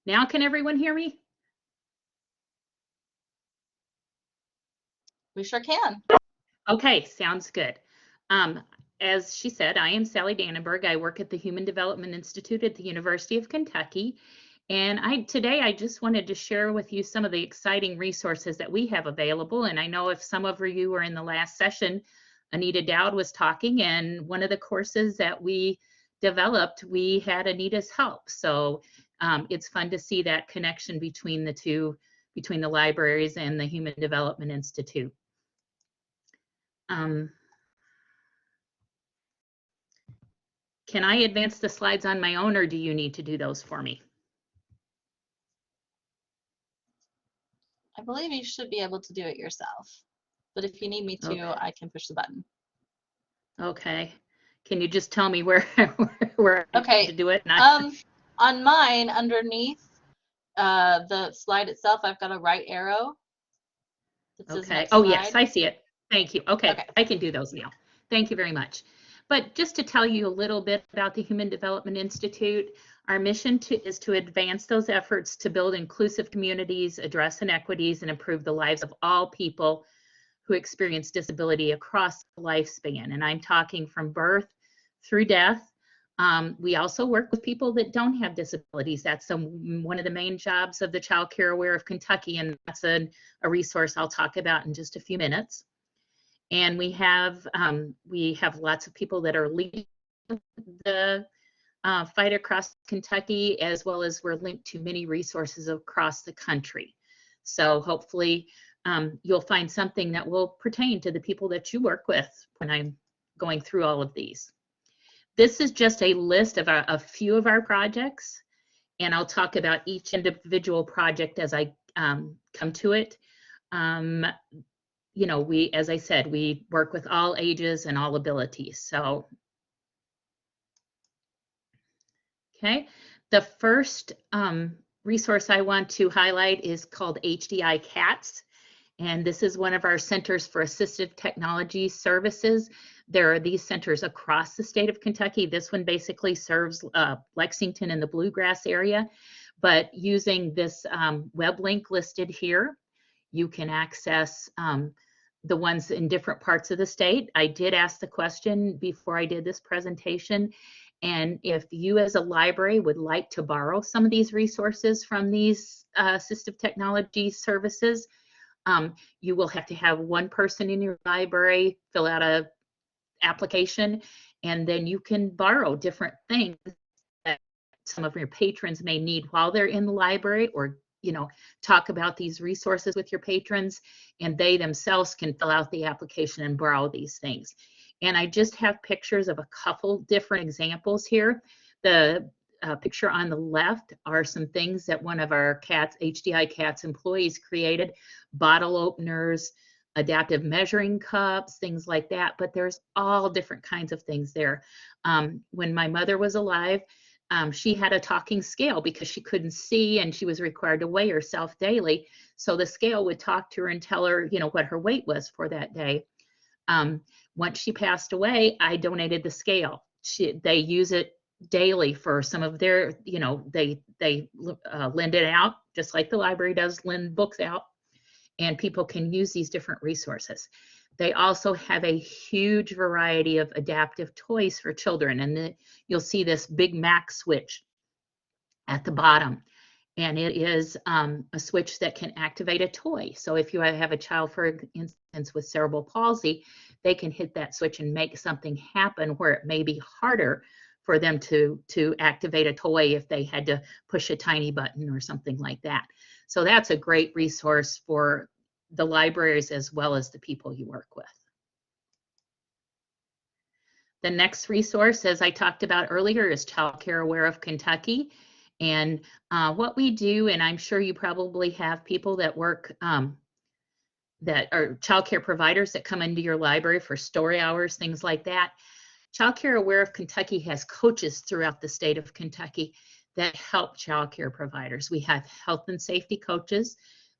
Now can everyone hear me? We sure can. Okay, sounds good. Um, as she said, I am Sally Dannenberg. I work at the Human Development Institute at the University of Kentucky. And today I just wanted to share with you some of the exciting resources that we have available. And I know if some of you were in the last session, Anita Dowd was talking, and one of the courses that we developed, we had Anita's help. So it's fun to see that connection between the two, between the libraries and the Human Development Institute. Can I advance the slides on my own, or do you need to do those for me? I believe you should be able to do it yourself. But if you need me to, Okay. I can push the button. Okay. Can you just tell me where where I need to do it? On mine, underneath the slide itself, I've got a right arrow that says Okay. next Oh, slide. yes, I see it. Thank you. Okay, Okay. I can do those now. Thank you very much. But just to tell you a little bit about the Human Development Institute, our mission is to advance those efforts to build inclusive communities, address inequities, and improve the lives of all people who experience disability across the lifespan. And I'm talking from birth through death. We also work with people that don't have disabilities. That's one of the main jobs of the Child Care Aware of Kentucky, and that's a resource I'll talk about in just a few minutes. And we have lots of people that are leading the fight across Kentucky, as well as we're linked to many resources across the country. So hopefully you'll find something that will pertain to the people that you work with when I'm going through all of these. This is just a list of a few of our projects, and I'll talk about each individual project as I come to it. You know, as I said, we work with all ages and all abilities. So, okay, the first resource I want to highlight is called HDI CATS. And this is one of our centers for assistive technology services. There are these centers across the state of Kentucky. This one basically serves Lexington and the Bluegrass area. But using this web link listed here, you can access the ones in different parts of the state. I did ask the question before I did this presentation. And if you as a library would like to borrow some of these resources from these assistive technology services, you will have to have one person in your library fill out an application, and then you can borrow different things that some of your patrons may need while they're in the library, or talk about these resources with your patrons, and they themselves can fill out the application and borrow these things. And I just have pictures of a couple different examples here. The picture on the left are some things that one of our HDI CATS employees created: bottle openers, adaptive measuring cups, things like that. But there's all different kinds of things there. When my mother was alive, she had a talking scale because she couldn't see, and she was required to weigh herself daily. So the scale would talk to her and tell her, what her weight was for that day. Once she passed away, I donated the scale. They use it daily for some of their, they lend it out just like the library does lend books out, and people can use these different resources. They also have a huge variety of adaptive toys for children, and you'll see this Big Mac switch at the bottom. And it is a switch that can activate a toy. So if you have a child, for instance, with cerebral palsy, they can hit that switch and make something happen where it may be harder for them to activate a toy if they had to push a tiny button or something like that. So that's a great resource for the libraries as well as the people you work with. The next resource, as I talked about earlier, is Child Care Aware of Kentucky. And what we do, and I'm sure you probably have people that work, that are child care providers that come into your library for story hours, things like that. Child Care Aware of Kentucky has coaches throughout the state of Kentucky that help child care providers. We have health and safety coaches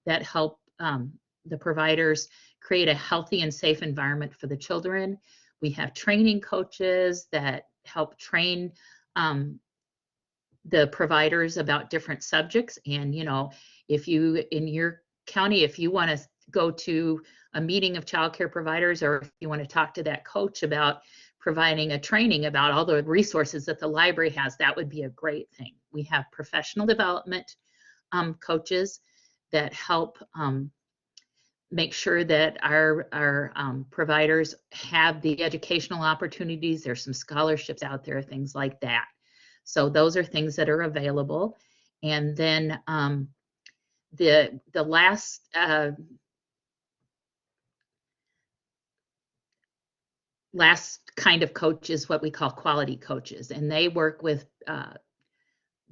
that help the providers create a healthy and safe environment for the children. We have training coaches that help train the providers about different subjects. And, you know, if you, in your county, if you want to go to a meeting of child care providers, or if you want to talk to that coach about providing a training about all the resources that the library has, that would be a great thing. We have professional development coaches that help make sure that our providers have the educational opportunities. There's some scholarships out there, things like that. So those are things that are available. And then the last kind of coach is what we call quality coaches, and they work with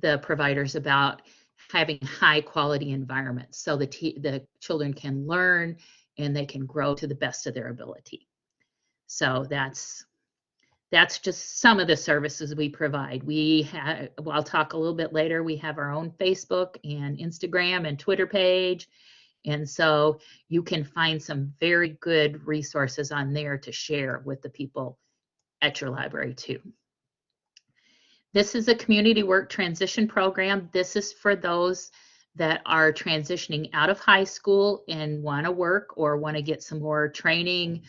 the providers about having high quality environments so the children can learn and they can grow to the best of their ability. So that's just some of the services we provide. Well, I'll talk a little bit later, we have our own Facebook and Instagram and Twitter page. And so you can find some very good resources on there to share with the people at your library too. This is a community work transition program. This is for those that are transitioning out of high school and want to work or want to get some more training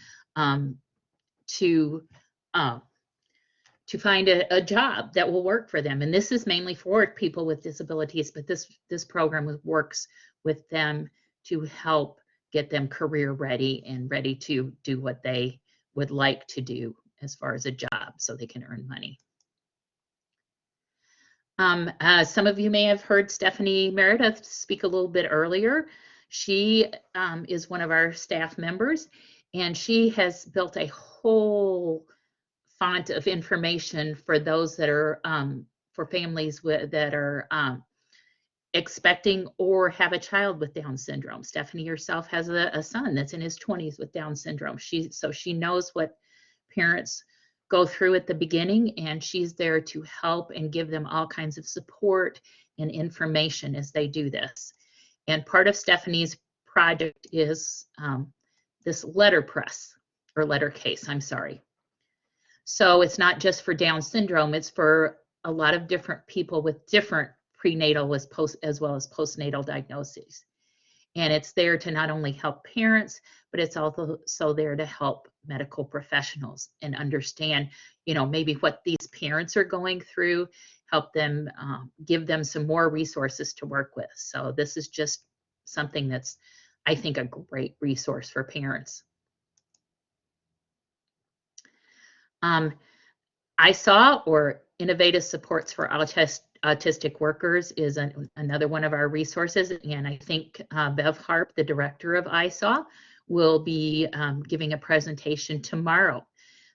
to find a job that will work for them. And this is mainly for people with disabilities, but this program works with them to help get them career ready and ready to do what they would like to do as far as a job so they can earn money. Some of you may have heard Stephanie Meredith speak a little bit earlier. She is one of our staff members, and she has built a whole font of information for those that are, for families that are expecting or have a child with Down syndrome. Stephanie herself has a son that's in his 20s with Down syndrome. So she knows what parents go through at the beginning, and she's there to help and give them all kinds of support and information as they do this. And part of Stephanie's project is this letterpress, or lettercase, I'm sorry. So it's not just for Down syndrome, it's for a lot of different people with different prenatal as well as postnatal diagnoses. And it's there to not only help parents, but it's also there to help medical professionals and understand, you know, maybe what these parents are going through, help them, give them some more resources to work with. So this is just something that's, I think, a great resource for parents. ISAW, or Innovative Supports for Autistic Workers, is another one of our resources. And I think Bev Harp, the director of ISAW, will be giving a presentation tomorrow.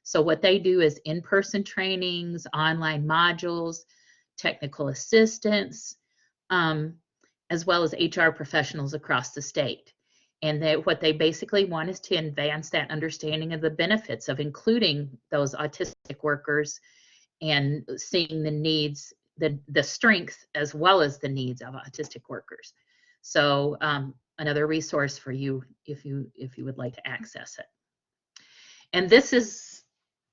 So what they do is in-person trainings, online modules, technical assistance, as well as HR professionals across the state. And what they basically want is to advance that understanding of the benefits of including those autistic workers and seeing the needs, the strengths as well as the needs of autistic workers. So another resource for you if you would like to access it. And this is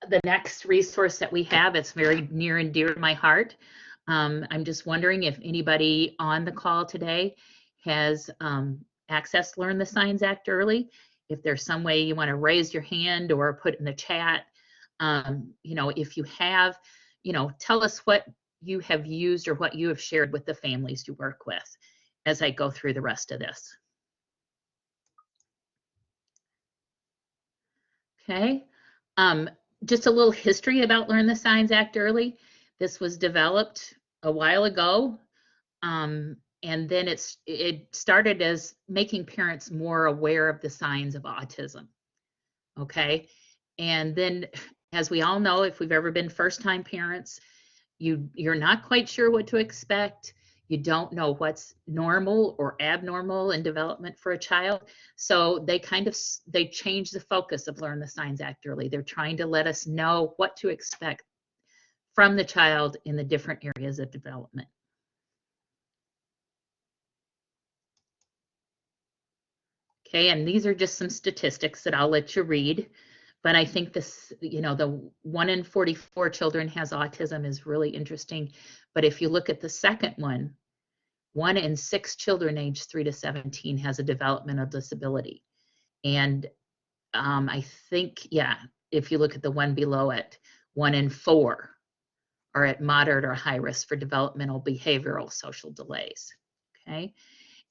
the next resource that we have. It's very near and dear to my heart. I'm just wondering if anybody on the call today has accessed Learn the Signs Act early. If there's some way you want to raise your hand or put in the chat, you know, if you have, you know, tell us what you have used or what you have shared with the families you work with as I go through the rest of this. Okay. Just a little history about Learn the Signs Act early. This was developed a while ago. And then it started as making parents more aware of the signs of autism. Okay. And then, as we all know, if we've ever been first-time parents, you're not quite sure what to expect. You don't know what's normal or abnormal in development for a child. So they changed the focus of Learn the Signs Act early. They're trying to let us know what to expect from the child in the different areas of development. Okay, and these are just some statistics that I'll let you read. But I think this, the 1 in 44 children has autism is really interesting. But if you look at the second one, 1 in 6 children aged 3 to 17 has a developmental disability. And I think, yeah, if you look at the one below it, 1 in 4 are at moderate or high risk for developmental, behavioral, social delays. Okay.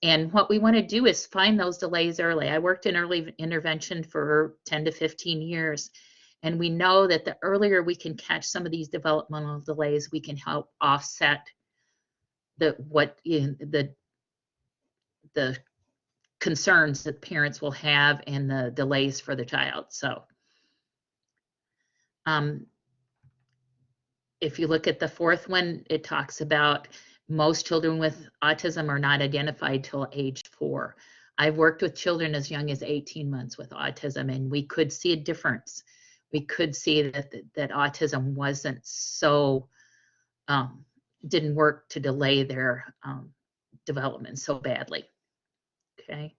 And what we want to do is find those delays early. I worked in early intervention for 10 to 15 years. And we know that the earlier we can catch some of these developmental delays, we can help offset the concerns that parents will have and the delays for the child. So if you look at the fourth one, it talks about most children with autism are not identified till age 4. I've worked with children as young as 18 months with autism, and we could see a difference. We could see that autism wasn't so, didn't work to delay their development so badly. Okay.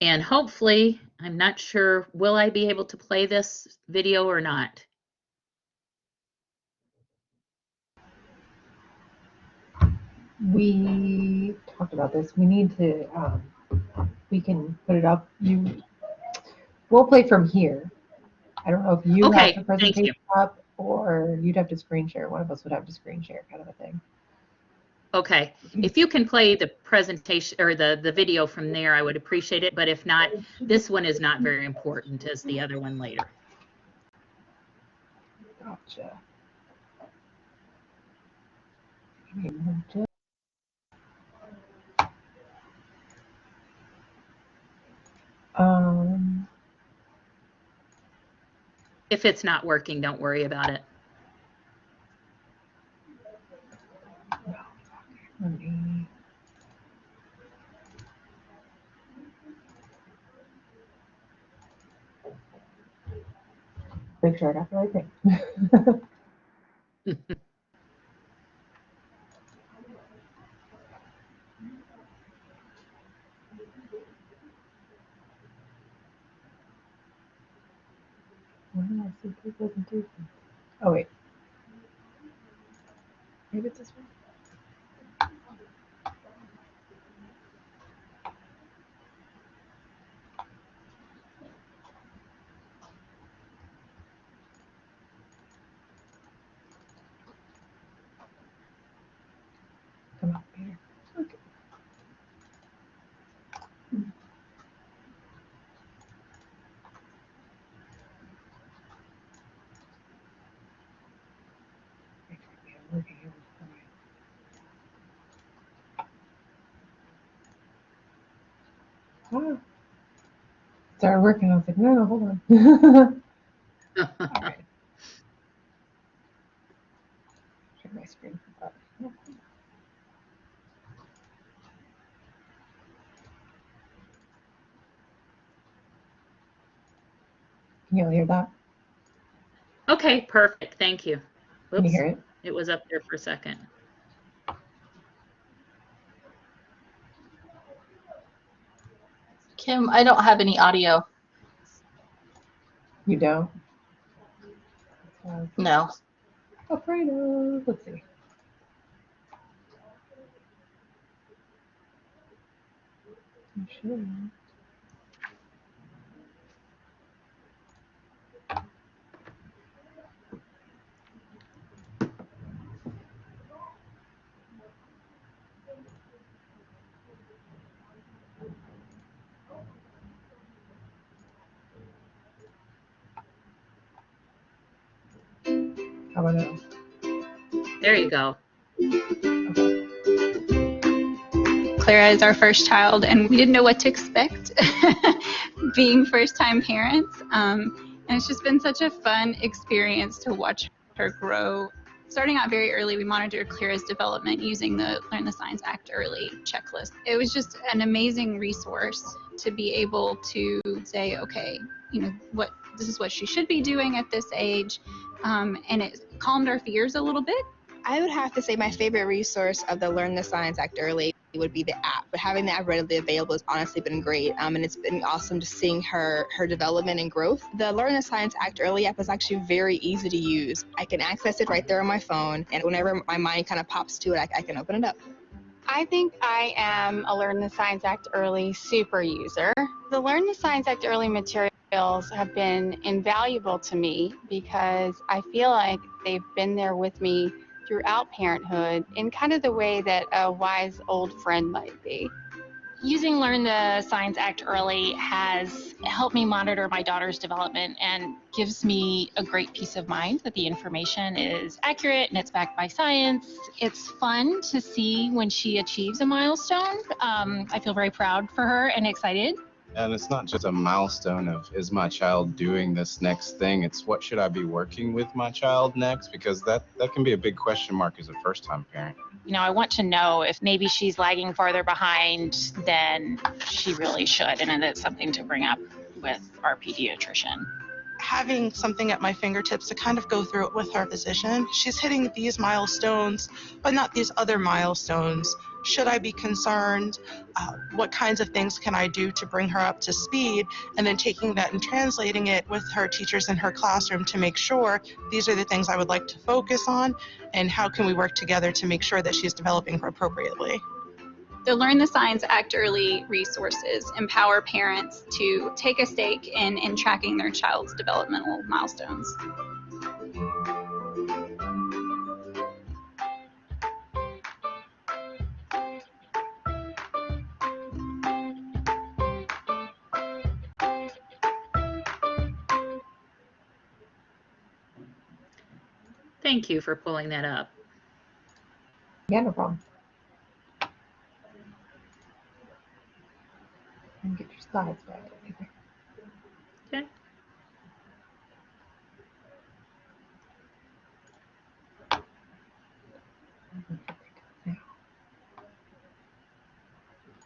And hopefully, I'm not sure, will I be able to play this video or not? We talked about this. We need to, we can put it up. We'll play from here. I don't know if you have Okay, the thank presentation you. up or you'd have to screen share. One of us would have to screen share, kind of a thing. Okay, if you can play the presentation or the video from there, I would appreciate it. But if not, this one is not very important as the other one later. Gotcha. If it's not working, don't worry about it. Let me. Make sure I got the right thing. Why do I see the presentation? Oh, wait. Maybe it's this one. Come on, Peter. Okay. Ah. Started working. I was like, no, hold on. All right. Share my screen. Can you all hear that? Okay, perfect. Thank you. Can you Oops, hear it? it was up there for a second. Kim, I don't have any audio. You don't? No. Afraid of. Let's see. I'm sure. How about now? There you go. Okay. Clara is our first child, and we didn't know what to expect being first-time parents. And it's just been such a fun experience to watch her grow. Starting out very early, we monitored Clara's development using the Learn the Signs Act Early checklist. It was just an amazing resource to be able to say, okay, this is what she should be doing at this age, and it calmed our fears a little bit. I would have to say my favorite resource of the Learn the Signs Act Early it would be the app, but having the app readily available has honestly been great, and it's been awesome just seeing her development and growth. The Learn the Signs Act Early app is actually very easy to use. I can access it right there on my phone, and whenever my mind kind of pops to it, I can open it up. I think I am a Learn the Signs Act Early super user. The Learn the Signs Act Early materials have been invaluable to me because I feel like they've been there with me throughout parenthood in kind of the way that a wise old friend might be. Using Learn the Signs Act Early has helped me monitor my daughter's development and gives me a great peace of mind that the information is accurate and it's backed by science. It's fun to see when she achieves a milestone. I feel very proud for her and excited. And it's not just a milestone of, is my child doing this next thing? It's what should I be working with my child next? Because that can be a big question mark as a first-time parent. You know, I want to know if maybe she's lagging farther behind than she really should, and it's something to bring up with our pediatrician. Having something at my fingertips to kind of go through it with our physician. She's hitting these milestones, but not these other milestones. Should I be concerned? What kinds of things can I do to bring her up to speed? And then taking that and translating it with her teachers in her classroom to make sure these are the things I would like to focus on, and how can we work together to make sure that she's developing appropriately. The Learn the Signs Act Early resources empower parents to take a stake in tracking their child's developmental milestones. Thank you for pulling that up. Yeah, no problem. And get your slides back. Okay.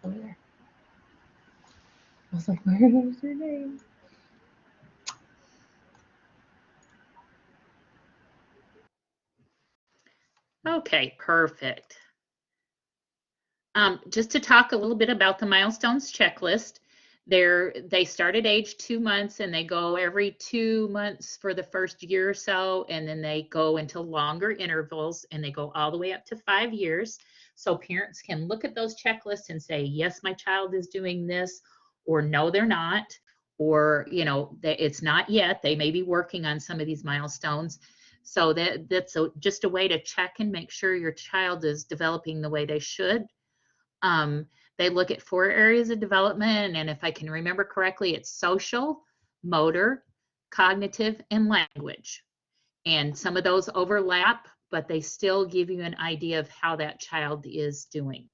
Over there. I was like, where's her name? Okay, perfect. Just to talk a little bit about the milestones checklist, they start at age 2 months and they go every 2 months for the first year or so, and then they go into longer intervals and they go all the way up to 5 years. So parents can look at those checklists and say, yes, my child is doing this, or no, they're not, or it's not yet. They may be working on some of these milestones. So that's just a way to check and make sure your child is developing the way they should. They look at 4 areas of development, and if I can remember correctly, it's social, motor, cognitive, and language. And some of those overlap, but they still give you an idea of how that child is doing.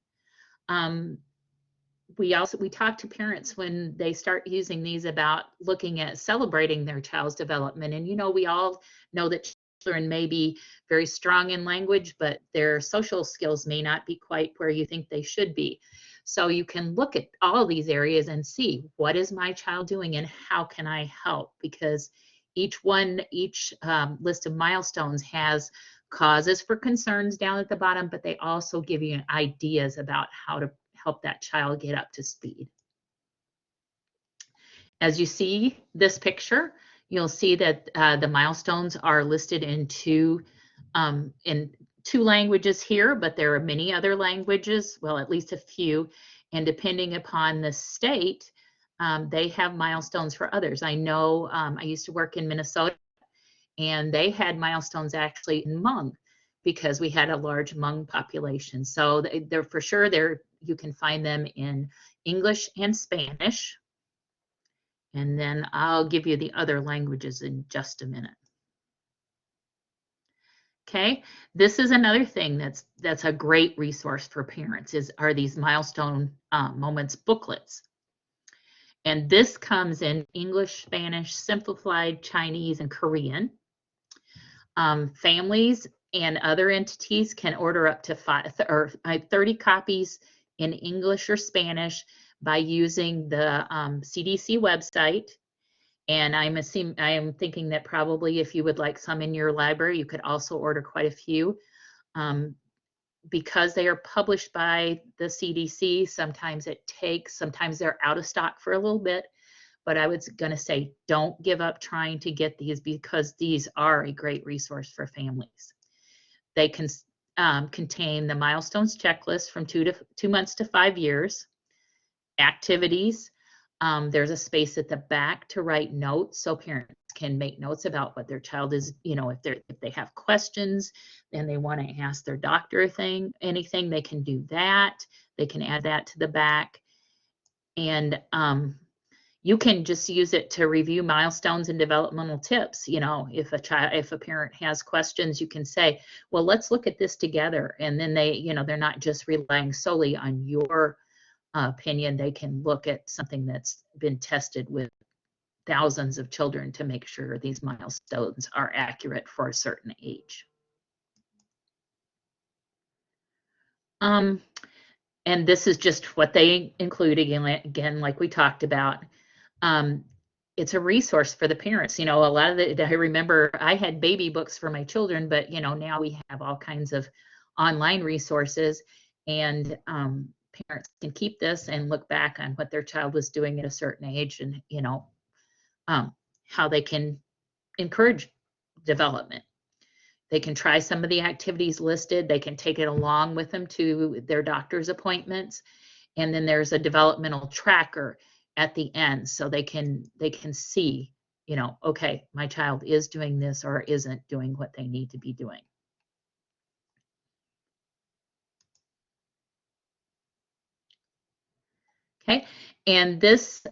We talk to parents when they start using these about looking at celebrating their child's development. And we all know that children may be very strong in language, but their social skills may not be quite where you think they should be. So you can look at all these areas and see, what is my child doing and how can I help? Because each list of milestones has causes for concerns down at the bottom, but they also give you ideas about how to help that child get up to speed. As you see this picture, you'll see that the milestones are listed in two languages here, but there are many other languages, well, at least a few, and depending upon the state, they have milestones for others. I know I used to work in Minnesota, and they had milestones actually in Hmong because we had a large Hmong population. So they're for sure you can find them in English and Spanish. And then I'll give you the other languages in just a minute. Okay, this is another thing that's a great resource for parents are these milestone moments booklets. And this comes in English, Spanish, simplified Chinese, and Korean. Families and other entities can order up to 30 copies in English or Spanish by using the CDC website. And I am thinking that probably if you would like some in your library, you could also order quite a few. because they are published by the CDC, sometimes they're out of stock for a little bit, but I was going to say, don't give up trying to get these, because these are a great resource for families. They can contain the milestones checklist from 2 months to 5 years, activities. There's a space at the back to write notes, so parents can make notes about what their child is, if they have questions and they want to ask their doctor anything, they can do that. They can add that to the back. And you can just use it to review milestones and developmental tips. If a parent has questions, you can say, well, let's look at this together. And then they're not just relying solely on your opinion. They can look at something that's been tested with thousands of children to make sure these milestones are accurate for a certain age. And this is just what they include, again, like we talked about. It's a resource for the parents. A lot of I remember I had baby books for my children, but now we have all kinds of online resources, and parents can keep this and look back on what their child was doing at a certain age, and how they can encourage development. They can try some of the activities listed. They can take it along with them to their doctor's appointments. And then there's a developmental tracker at the end, so they can see, okay, my child is doing this or isn't doing what they need to be doing. Okay, and this,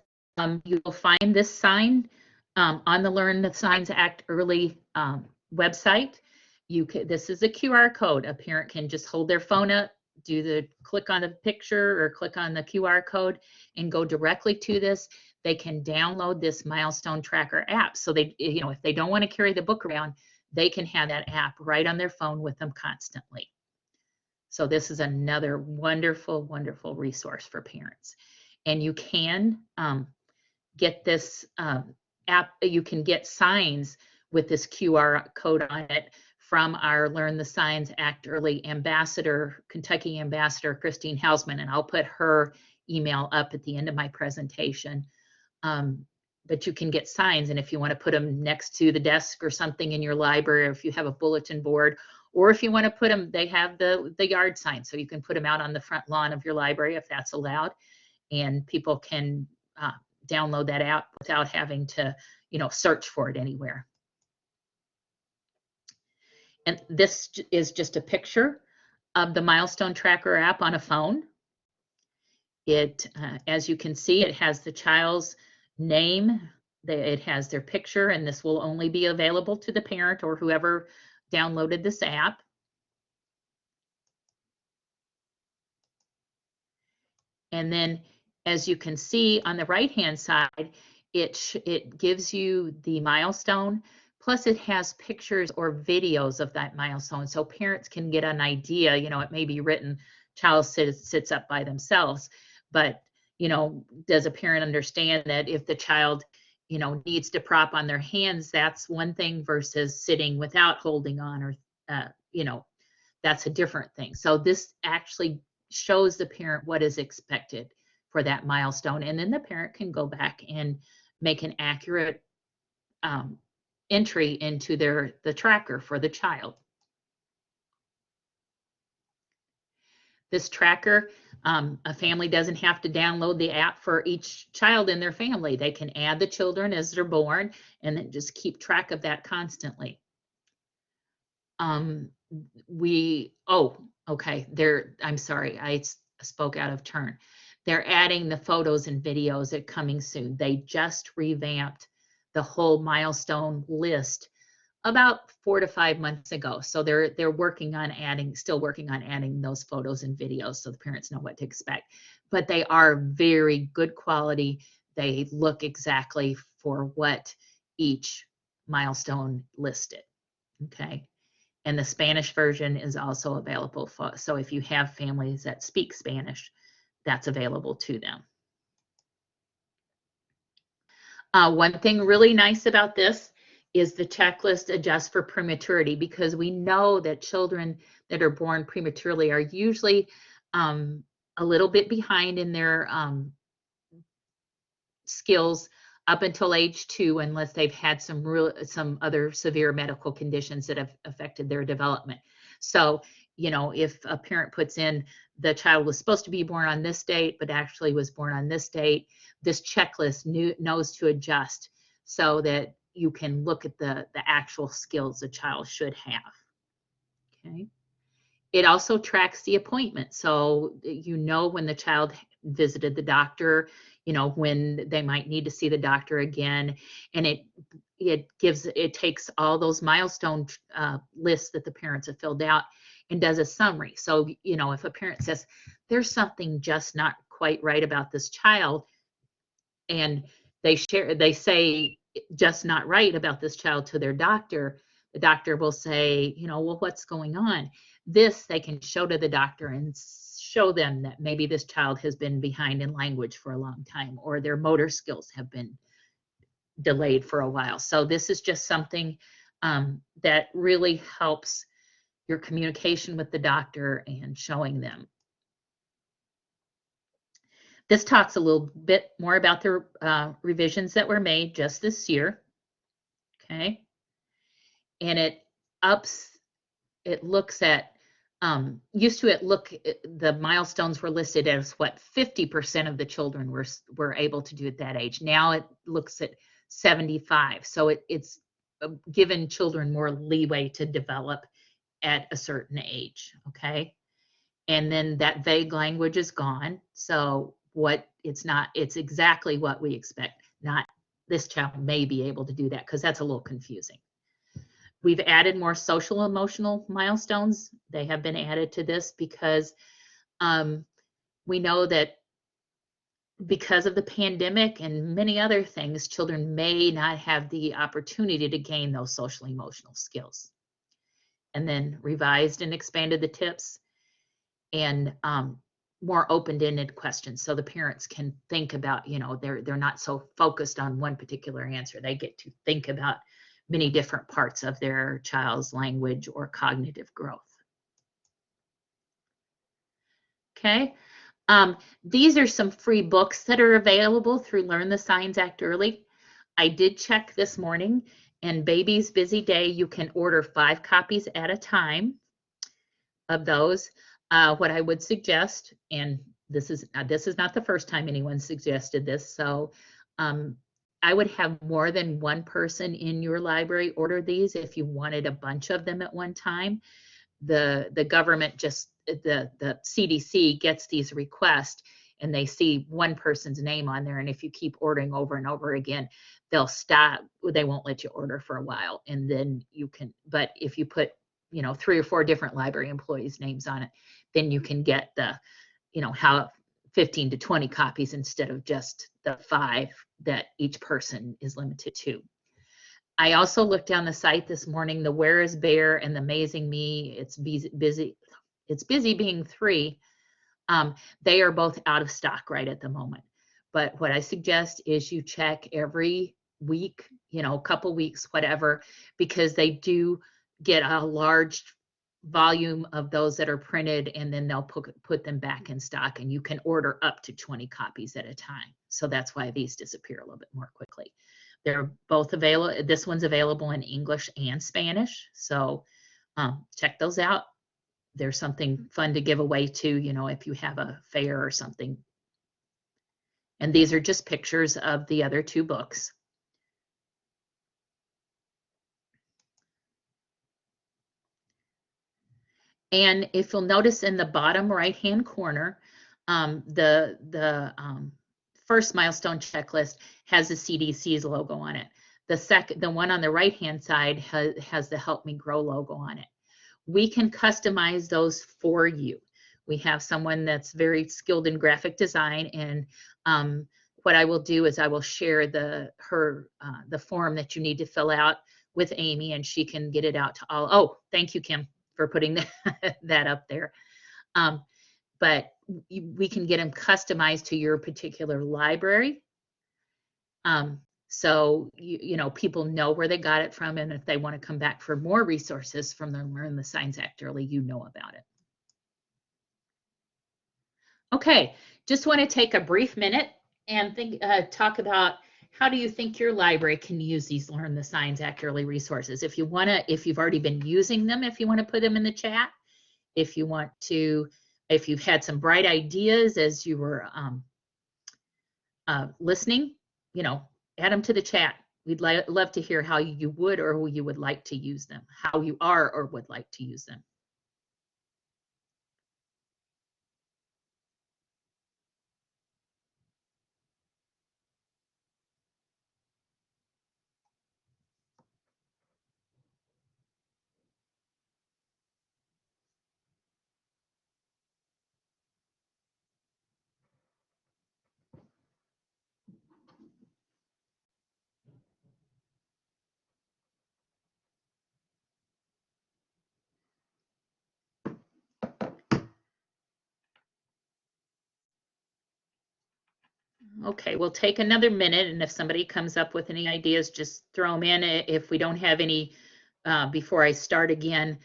you will find this sign on the Learn the Signs Act Early website. This is a QR code. A parent can just hold their phone up, click on the picture or click on the QR code and go directly to this. They can download this milestone tracker app. So they, if they don't want to carry the book around, they can have that app right on their phone with them constantly. So this is another wonderful, wonderful resource for parents. And you can get this app, you can get signs with this QR code on it from our Learn the Signs Act Early ambassador, Kentucky ambassador, Christine Hausman, and I'll put her email up at the end of my presentation. But you can get signs, and if you want to put them next to the desk or something in your library, or if you have a bulletin board, or if you want to put them, they have the yard sign, so you can put them out on the front lawn of your library if that's allowed, and people can download that app without having to, search for it anywhere. And this is just a picture of the Milestone Tracker app on a phone. It, as you can see, it has the child's name, it has their picture, and this will only be available to the parent or whoever downloaded this app. And then, as you can see on the right-hand side, it gives you the milestone, plus it has pictures or videos of that milestone, so parents can get an idea. It may be written, child sits up by themselves, but, does a parent understand that if the child, needs to prop on their hands, that's one thing versus sitting without holding on, or, that's a different thing. So this actually shows the parent what is expected for that milestone, and then the parent can go back and make an accurate entry into the tracker for the child. This tracker, a family doesn't have to download the app for each child in their family. They can add the children as they're born and then just keep track of that constantly. Okay, I'm sorry, I spoke out of turn. They're adding the photos and videos that are coming soon. They just revamped the whole milestone list about 4 to 5 months ago. So they're still working on adding those photos and videos so the parents know what to expect. But they are very good quality. They look exactly for what each milestone listed. Okay. And the Spanish version is also available so if you have families that speak Spanish, that's available to them. One thing really nice about this is the checklist adjust for prematurity, because we know that children that are born prematurely are usually a little bit behind in their skills up until age 2, unless they've had some other severe medical conditions that have affected their development. So, you know, if a parent puts in the child was supposed to be born on this date, but actually was born on this date, this checklist knows to adjust so that you can look at the actual skills the child should have. Okay. It also tracks the appointment. So you know when the child visited the doctor, you know when they might need to see the doctor again. And it takes all those milestone lists that the parents have filled out and does a summary. So, you know, if a parent says, there's something just not quite right about this child, and they say just not right about this child to their doctor, the doctor will say, you know, well, what's going on? This they can show to the doctor and show them that maybe this child has been behind in language for a long time, or their motor skills have been delayed for a while. So this is just something that really helps your communication with the doctor and showing them. This talks a little bit more about the revisions that were made just this year. Okay. And it looks at, the milestones were listed as what 50% of the children were able to do at that age. Now it looks at 75. So it's given children more leeway to develop at a certain age. Okay. And then that vague language is gone. So it's exactly what we expect. Not this child may be able to do that, because that's a little confusing. We've added more social emotional milestones. They have been added to this because we know that because of the pandemic and many other things, children may not have the opportunity to gain those social emotional skills. And then revised and expanded the tips, and more open-ended questions, so the parents can think about, you know, they're not so focused on one particular answer. They get to think about many different parts of their child's language or cognitive growth. Okay. These are some free books that are available through Learn the Signs Act Early. I did check this morning, and Baby's Busy Day, you can order 5 copies at a time of those. What I would suggest, and this is not the first time anyone suggested this, so I would have more than one person in your library order these if you wanted a bunch of them at one time. The government the CDC gets these requests, and they see one person's name on there, and if you keep ordering over and over again, they'll stop. They won't let you order for a while, and then you can. But if you put, you know, 3 or 4 different library employees' names on it, then you can get the, you know, how 15 to 20 copies instead of just the 5 that each person is limited to. I also looked down the site this morning, the Where is Bear and the Amazing Me, It's Busy Being 3. They are both out of stock right at the moment. But what I suggest is you check every week, you know, a couple weeks, whatever, because they do get a large volume of those that are printed, and then they'll put them back in stock, and you can order up to 20 copies at a time. So that's why these disappear a little bit more quickly. They're both available. This one's available in English and Spanish. So check those out. There's something fun to give away too, you know, if you have a fair or something. And these are just pictures of the other 2 books. And if you'll notice in the bottom right-hand corner, the first milestone checklist has the CDC's logo on it. The one on the right-hand side has the Help Me Grow logo on it. We can customize those for you. We have someone that's very skilled in graphic design, and what I will do is I will share the form that you need to fill out with Amy, and she can get it out to all. Oh, thank you, Kim, for putting that up there. But we can get them customized to your particular library. So, you know, people know where they got it from, and if they want to come back for more resources from the Learn the Signs Act Early, you know about it. Okay, just want to take a brief minute and talk about how do you think your library can use these Learn the Signs Act Early resources. If you want to, if you've already been using them, if you want to put them in the chat, if you want to, if you've had some bright ideas as you were listening, you know, add them to the chat. We'd love to hear how you would or you would like to use them, how you are or would like to use them. Okay, we'll take another minute, and if somebody comes up with any ideas, just throw them in. If we don't have any before I start again,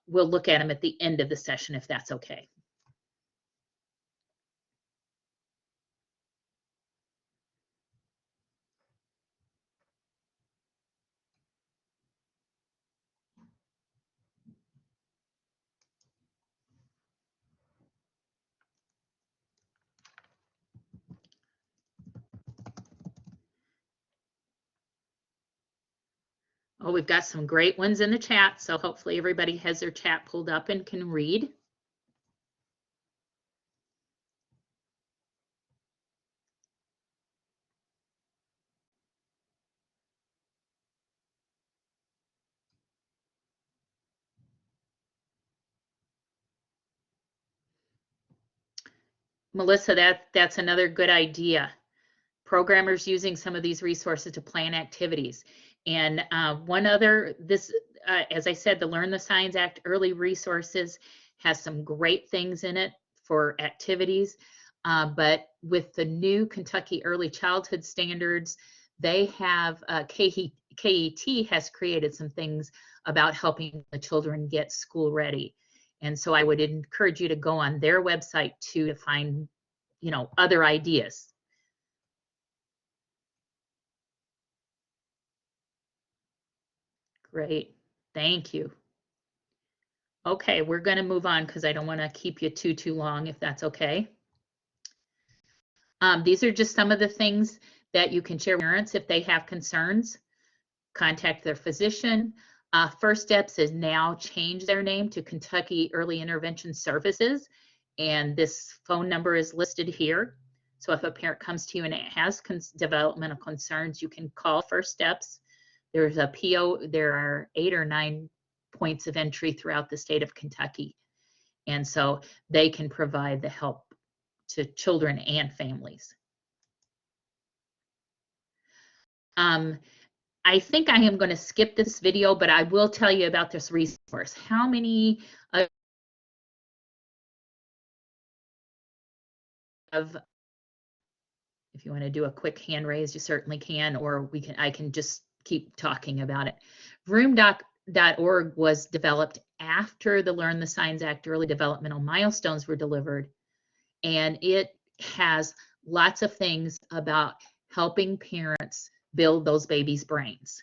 we'll look at them at the end of the session if that's okay. Oh, we've got some great ones in the chat, so hopefully everybody has their chat pulled up and can read. Melissa, that's another good idea. Programmers using some of these resources to plan activities. And one other, as I said, the Learn the Signs Act Early resources has some great things in it for activities. But with the new Kentucky Early Childhood Standards, they have, KET has created some things about helping the children get school ready. And so I would encourage you to go on their website too to find, you know, other ideas. Great, thank you. Okay, we're going to move on because I don't want to keep you too long, if that's okay. These are just some of the things that you can share with parents if they have concerns. Contact their physician. First Steps has now changed their name to Kentucky Early Intervention Services, and this phone number is listed here. So if a parent comes to you and it has developmental concerns, you can call First Steps. There's a PO, there are 8 or 9 points of entry throughout the state of Kentucky. And so they can provide the help to children and families. I think I am going to skip this video, but I will tell you about this resource. How many of, if you want to do a quick hand raise, you certainly can, or I can just keep talking about it. Roomdoc.org was developed after the Learn the Signs Act Early Developmental Milestones were delivered, and it has lots of things about helping parents build those babies' brains.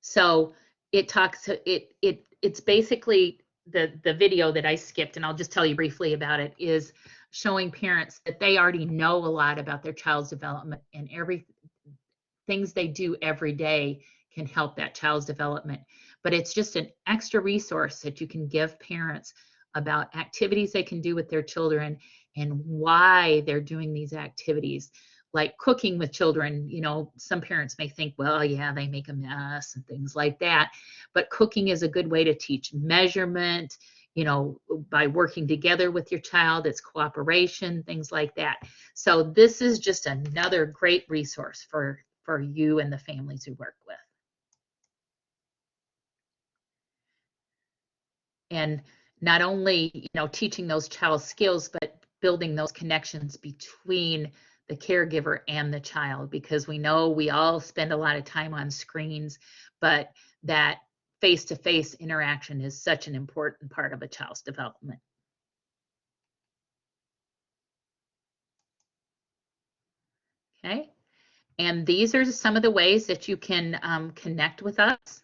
So it talks, it's basically the video that I skipped, and I'll just tell you briefly about it, is showing parents that they already know a lot about their child's development, and things they do every day can help that child's development. But it's just an extra resource that you can give parents about activities they can do with their children and why they're doing these activities. Like cooking with children, you know, some parents may think, well, yeah, they make a mess and things like that. But cooking is a good way to teach measurement, you know, by working together with your child, it's cooperation, things like that. So this is just another great resource for you and the families you work with. And not only, you know, teaching those child skills, but building those connections between the caregiver and the child, because we know we all spend a lot of time on screens, but that face-to-face interaction is such an important part of a child's development. Okay, and these are some of the ways that you can connect with us.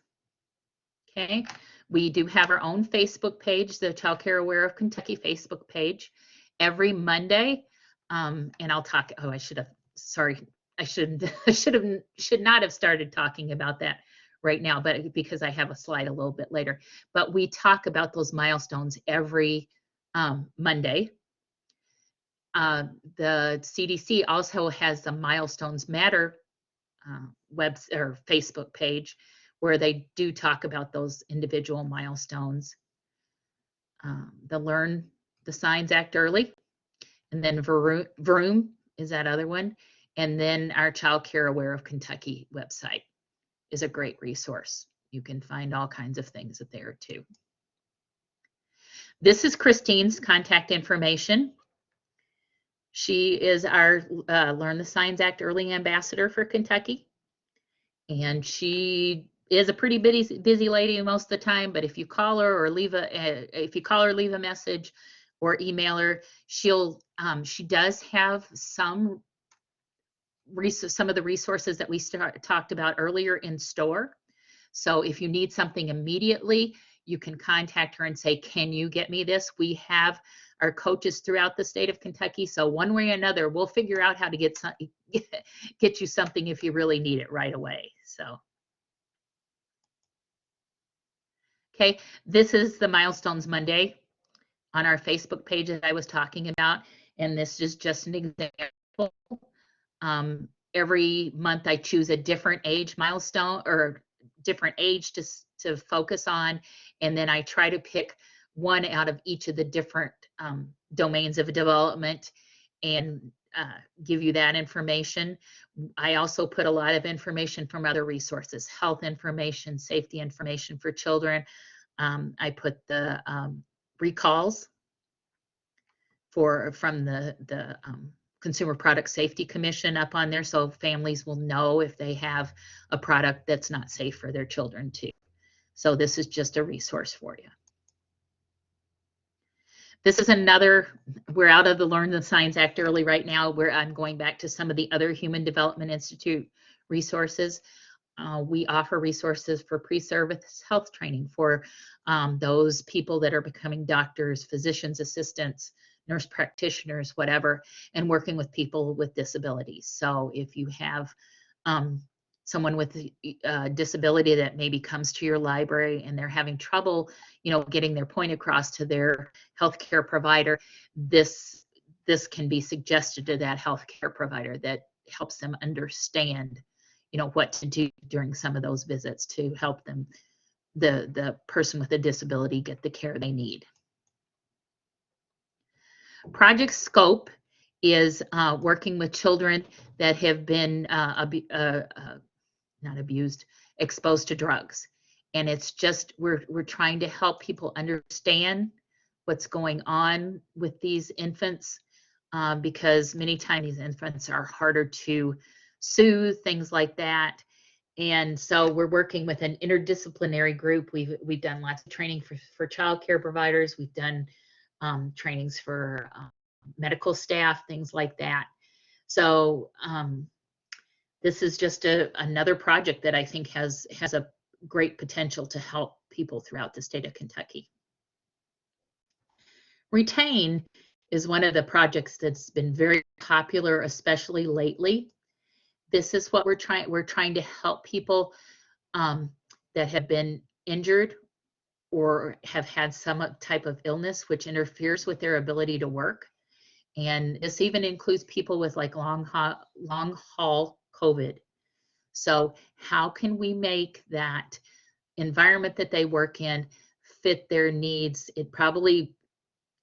Okay, we do have our own Facebook page, the Child Care Aware of Kentucky Facebook page. Every Monday, and I'll talk, oh, I should have, sorry, I should not have started talking about that right now, but because I have a slide a little bit later. But we talk about those milestones every Monday. The CDC also has the Milestones Matter web or Facebook page, where they do talk about those individual milestones. The Learn the Signs Act Early, and then Vroom is that other one, and then our Child Care Aware of Kentucky website is a great resource. You can find all kinds of things there too. This is Christine's contact information. She is our Learn the Signs Act Early Ambassador for Kentucky. And she is a pretty busy lady most of the time, but if you call her or leave a message or email her, she does have some of the resources that we talked about earlier in store. So if you need something immediately, you can contact her and say, can you get me this? We have our coaches throughout the state of Kentucky, so one way or another, we'll figure out how to get you something if you really need it right away. So, okay, this is the Milestones Monday on our Facebook page that I was talking about, and this is just an example. Every month I choose a different age milestone or different age to focus on, and then I try to pick one out of each of the different domains of development and give you that information. I also put a lot of information from other resources, health information, safety information for children. I put the recalls from the Consumer Product Safety Commission up on there, so families will know if they have a product that's not safe for their children too. So this is just a resource for you. This is another, we're out of the Learn the Signs Act Early right now, where I'm going back to some of the other Human Development Institute resources. We offer resources for pre-service health training for those people that are becoming doctors, physician's assistants, nurse practitioners, whatever, and working with people with disabilities. So if you have someone with a disability that maybe comes to your library and they're having trouble, getting their point across to their healthcare provider, this can be suggested to that healthcare provider that helps them understand, what to do during some of those visits to help them, the person with a disability, get the care they need. Project Scope is working with children that have been not abused, exposed to drugs. And it's just, we're trying to help people understand what's going on with these infants, because many times these infants are harder to soothe, things like that. And so we're working with an interdisciplinary group. We've done lots of training for child care providers. We've done trainings for medical staff, things like that. So this is just another project that I think has a great potential to help people throughout the state of Kentucky. Retain is one of the projects that's been very popular, especially lately. This is what we're trying to help people that have been injured or have had some type of illness which interferes with their ability to work. And this even includes people with like long haul COVID. So how can we make that environment that they work in fit their needs? It probably,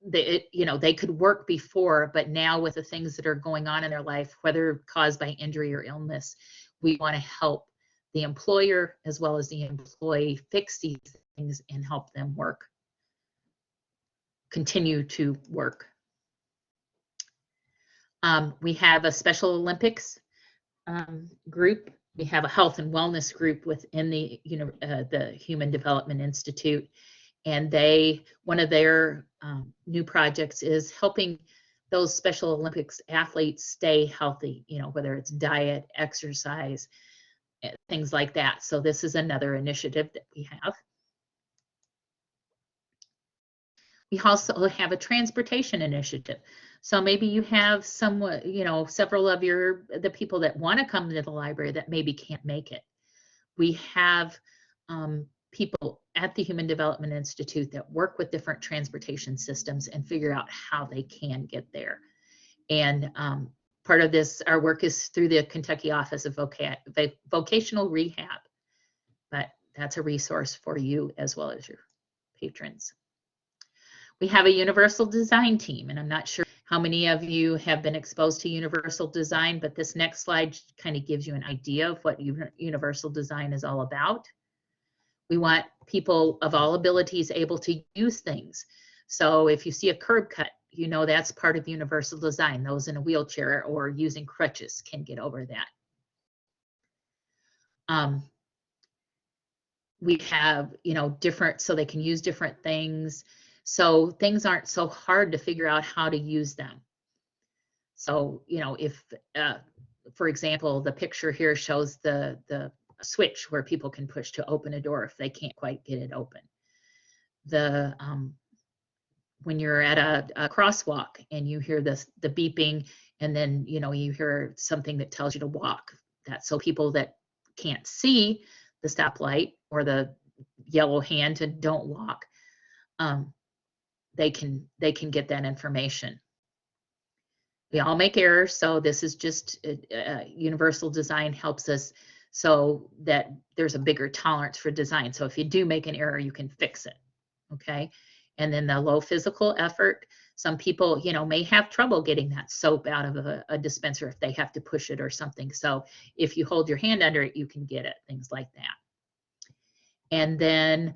they could work before, but now with the things that are going on in their life, whether caused by injury or illness, we want to help the employer as well as the employee fix these things and help them continue to work. We have a Special Olympics group. We have a health and wellness group within the Human Development Institute, and one of their new projects is helping those Special Olympics athletes stay healthy, whether it's diet, exercise, things like that. So this is another initiative that we have. We also have a transportation initiative. So maybe you have several of the people that want to come to the library that maybe can't make it. We have people at the Human Development Institute that work with different transportation systems and figure out how they can get there. And part of this, our work is through the Kentucky Office of Vocational Rehab, but that's a resource for you as well as your patrons. We have a universal design team, and I'm not sure how many of you have been exposed to universal design, but this next slide kind of gives you an idea of what universal design is all about. We want people of all abilities able to use things. So if you see a curb cut, that's part of universal design. Those in a wheelchair or using crutches can get over that. We have, different, so they can use different things. So things aren't so hard to figure out how to use them. So, if, for example, the picture here shows the switch where people can push to open a door if they can't quite get it open. When you're at a crosswalk and you hear the beeping, and then, you hear something that tells you to walk. That's so people that can't see the stoplight or the yellow hand and don't walk, they can get that information. We all make errors, so this is just universal design helps us so that there's a bigger tolerance for design. So if you do make an error, you can fix it, okay? And then the low physical effort. Some people, may have trouble getting that soap out of a dispenser if they have to push it or something. So if you hold your hand under it, you can get it, things like that. And then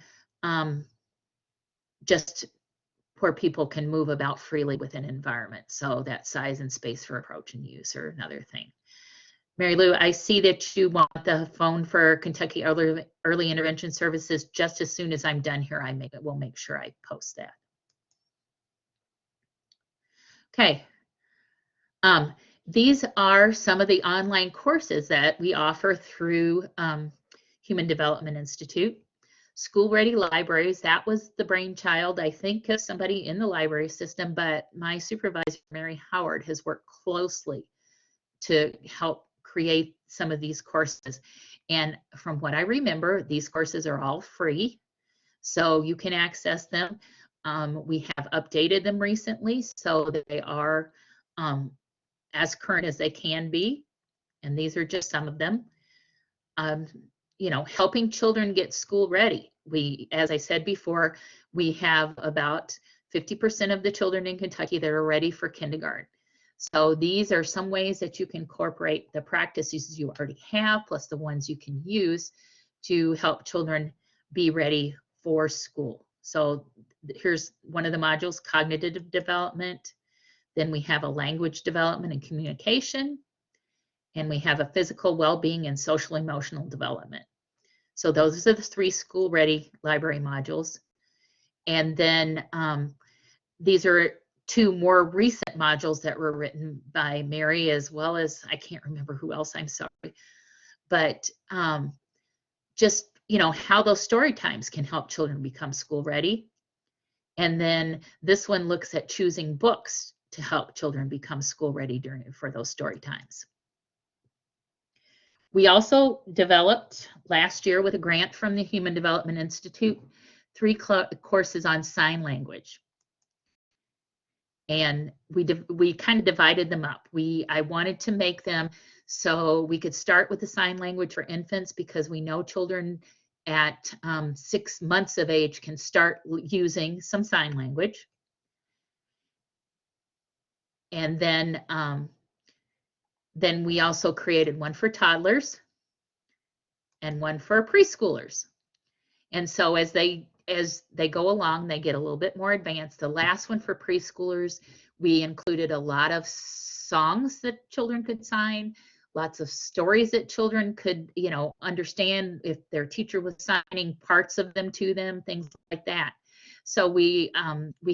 just where people can move about freely within an environment. So that size and space for approach and use are another thing. Mary Lou, I see that you want the phone for Kentucky Early Intervention Services. Just as soon as I'm done here, we'll make sure I post that. Okay. These are some of the online courses that we offer through Human Development Institute. School Ready Libraries, that was the brainchild, I think, of somebody in the library system, but my supervisor, Mary Howard, has worked closely to help create some of these courses. And from what I remember, these courses are all free, so you can access them. We have updated them recently, so that they are as current as they can be. And these are just some of them. Helping children get school ready. As I said before, we have about 50% of the children in Kentucky that are ready for kindergarten. So these are some ways that you can incorporate the practices you already have, plus the ones you can use to help children be ready for school. So here's one of the modules, cognitive development. Then we have a language development and communication. And we have a physical well-being and social emotional development. So those are the 3 school-ready library modules. And then these are 2 more recent modules that were written by Mary, as well as, I can't remember who else, I'm sorry. But just, how those story times can help children become school ready. And then this one looks at choosing books to help children become school ready for those story times. We also developed last year with a grant from the Human Development Institute 3 courses on sign language. And we kind of divided them up. I wanted to make them so we could start with the sign language for infants, because we know children at 6 months of age can start using some sign language. And then we also created one for toddlers and one for preschoolers. And so as they as they go along, they get a little bit more advanced. The last one for preschoolers, we included a lot of songs that children could sign, lots of stories that children could, you know, understand if their teacher was signing parts of them to them, things like that. So we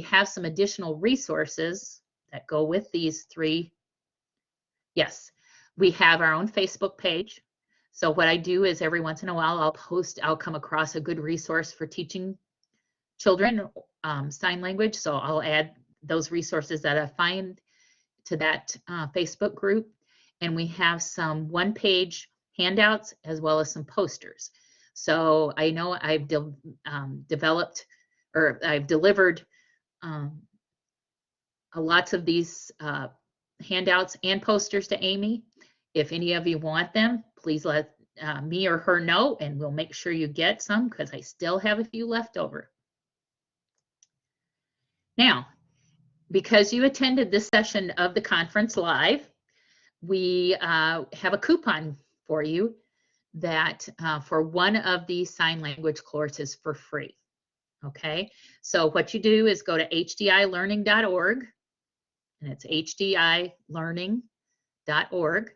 have some additional resources that go with these three. Yes, we have our own Facebook page. So what I do is every once in a while I'll come across a good resource for teaching children sign language. So I'll add those resources that I find to that Facebook group. And we have some one-page handouts as well as some posters. So I know I've developed, or I've delivered lots of these handouts and posters to Amy. If any of you want them, please let me or her know, and we'll make sure you get some, because I still have a few left over. Now, because you attended this session of the conference live, we have a coupon for you that for one of these sign language courses for free. Okay, so what you do is go to hdIlearning.org, and it's hdIlearning.org.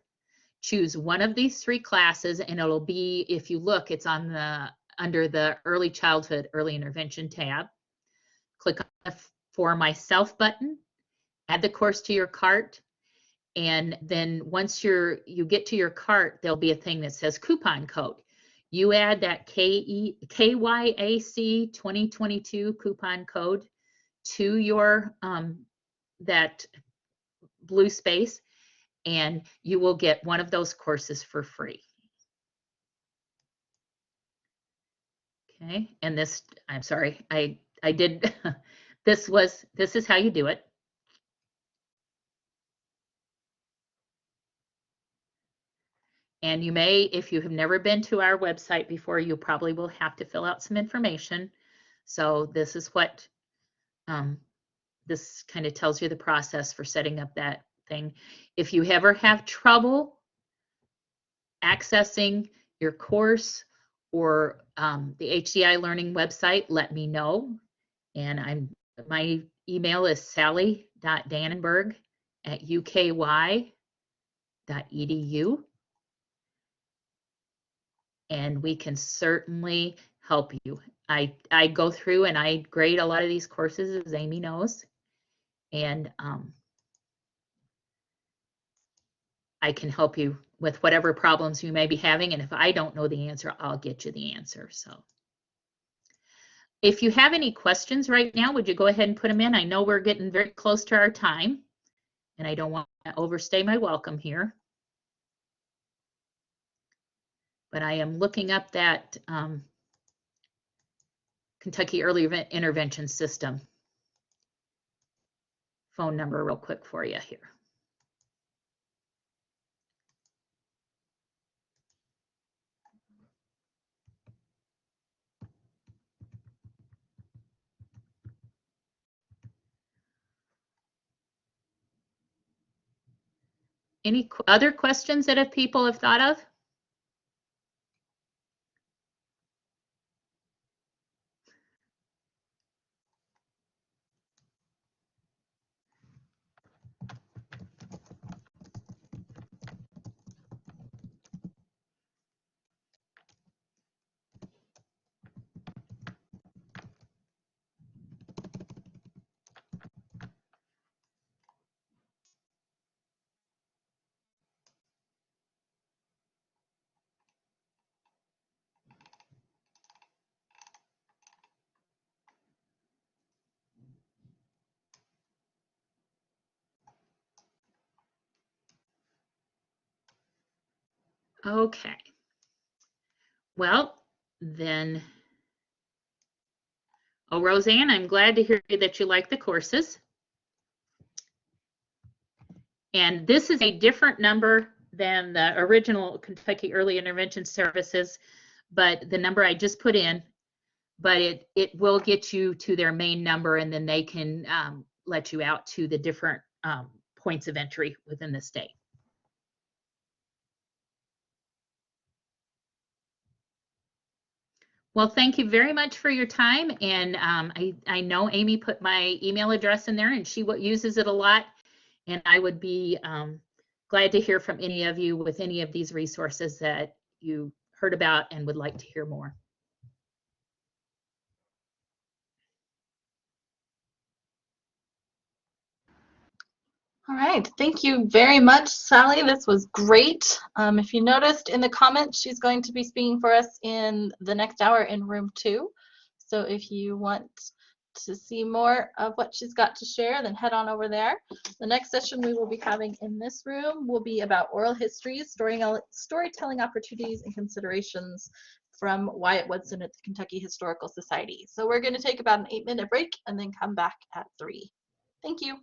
Choose one of these three classes, and it'll be, if you look, it's on the under the Early Childhood Early Intervention tab. Click on the For Myself button, add the course to your cart, and then once you get to your cart, there'll be a thing that says coupon code. You add that KYAC 2022 coupon code to your that blue space, and you will get one of those courses for free. Okay, and this, I'm sorry, I did, this is how you do it. And you may, if you have never been to our website before, you probably will have to fill out some information. So this is what, this kind of tells you the process for setting up that thing. If you ever have trouble accessing your course or the HDI Learning website, let me know. And my email is sally.dannenberg@uky.edu. And we can certainly help you. I go through and I grade a lot of these courses, as Amy knows, and I can help you with whatever problems you may be having, and if I don't know the answer, I'll get you the answer. So if you have any questions right now, would you go ahead and put them in? I know we're getting very close to our time, and I don't want to overstay my welcome here. But I am looking up that Kentucky Early Intervention System phone number real quick for you here. Any other questions that people have thought of? Okay. Well, then, oh, Roseanne, I'm glad to hear that you like the courses. And this is a different number than the original Kentucky Early Intervention Services, but the number I just put in, but it will get you to their main number, and then they can let you out to the different points of entry within the state. Well, thank you very much for your time. And I know Amy put my email address in there and she uses it a lot. And I would be glad to hear from any of you with any of these resources that you heard about and would like to hear more. All right, thank you very much, Sally. This was great. If you noticed in the comments, she's going to be speaking for us in the next hour in room 2. So if you want to see more of what she's got to share, then head on over there. The next session we will be having in this room will be about oral histories, storytelling opportunities and considerations from Wyatt Woodson at the Kentucky Historical Society. So we're going to take about an 8-minute break and then come back at 3. Thank you.